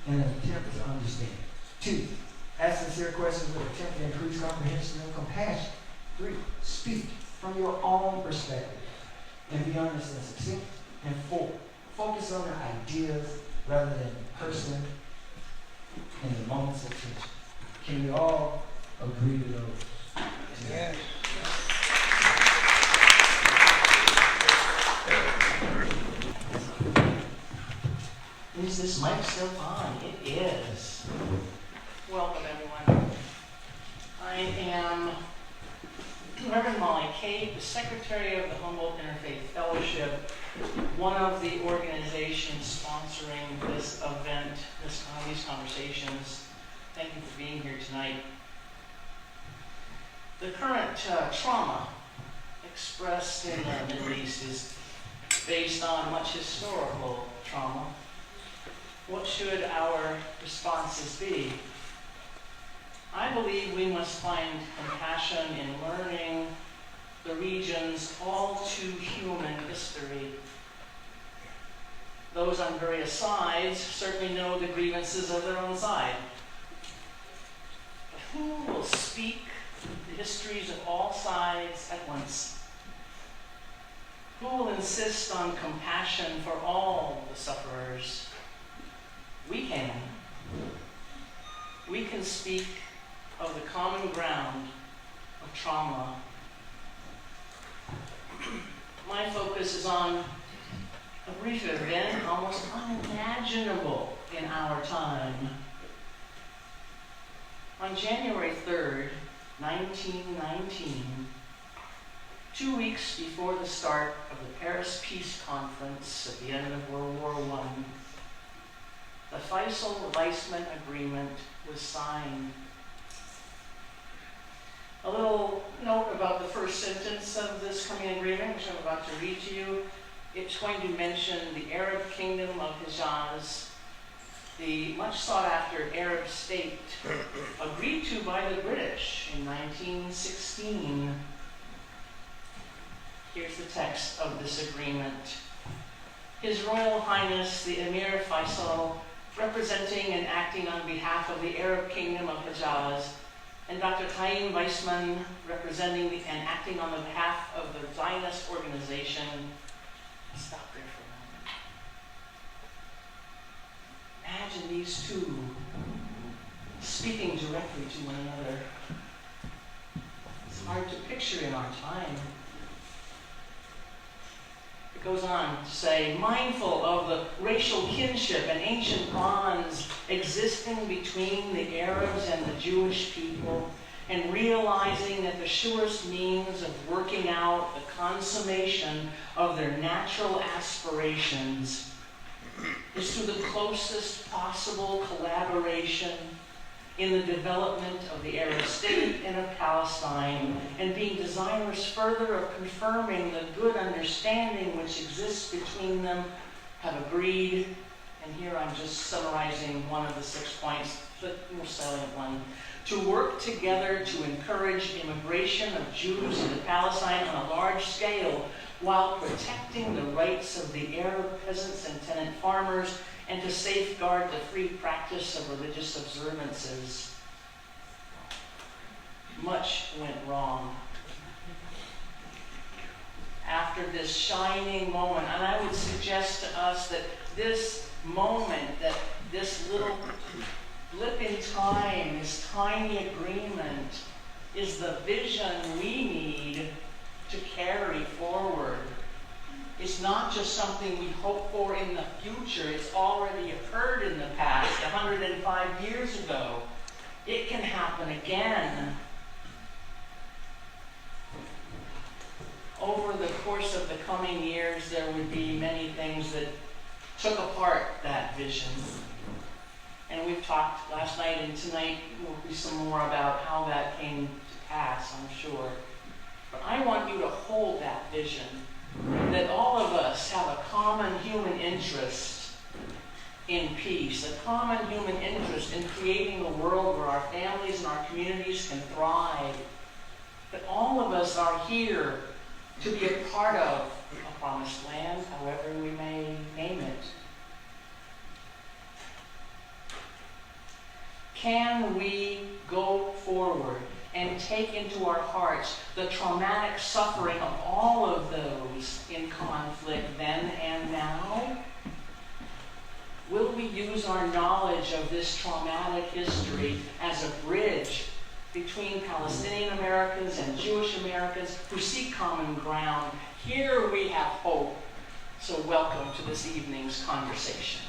and an attempt to understand. 2, ask sincere questions with attempt to increase comprehension and compassion. 3, speak from your own perspective and be honest and succinct. And 4, focus on the ideas rather than the person in the moments of tension. Can we all agree to those? Yes. Is this mic still on? It is. Welcome, everyone. I am Reverend Molly Cade, the Secretary of the Humboldt Interfaith Fellowship, one of the organizations sponsoring this event, these conversations. Thank you for being here tonight. The current trauma expressed in the Middle East is based on much historical trauma. What should our responses be? I believe we must find compassion in learning the region's all too human history. Those on various sides certainly know the grievances of their own side. But who will speak the histories of all sides at once? Who will insist on compassion for all the sufferers? We can. We can speak of the common ground of trauma. My focus is on a brief event almost unimaginable in our time. On January 3rd, 1919, 2 weeks before the start of the Paris Peace Conference at the end of World War I, the Faisal-Weizmann Agreement was signed. A little note about the first sentence of this coming agreement, which I'm about to read to you. It's going to mention the Arab Kingdom of Hijaz, the much sought-after Arab state, agreed to by the British in 1916. Here's the text of this agreement. His Royal Highness, the Emir Faisal, representing and acting on behalf of the Arab Kingdom of Hijaz, and Dr. Cade Weissman, representing and acting on behalf of the Zionist organization. Stop there for a moment. Imagine these two speaking directly to one another. It's hard to picture in our time. It goes on to say, mindful of the racial kinship and ancient bonds existing between the Arabs and the Jewish people, and realizing that the surest means of working out the consummation of their natural aspirations is through the closest possible collaboration in the development of the Arab state and of Palestine, and being desirous further of confirming the good understanding which exists between them, have agreed, and here I'm just summarizing one of the 6 points, the more salient one, to work together to encourage immigration of Jews into Palestine on a large scale, while protecting the rights of the Arab peasants and tenant farmers, and to safeguard the free practice of religious observances. Much went wrong. After this shining moment, and I would suggest to us that this moment, that this little blip in time, this tiny agreement, is the vision we need to carry forward. It's not just something we hope for in the future. It's already occurred in the past, 105 years ago. It can happen again. Over the course of the coming years, there would be many things that took apart that vision. And we've talked last night, and tonight will be some more about how that came to pass, I'm sure. But I want you to hold that vision, that all of us have a common human interest in peace, a common human interest in creating a world where our families and our communities can thrive. That all of us are here to be a part of a promised land, however we may name it. Can we go forward and take into our hearts the traumatic suffering of all of those in conflict then and now? Will we use our knowledge of this traumatic history as a bridge between Palestinian Americans and Jewish Americans who seek common ground? Here we have hope. So welcome to this evening's conversation.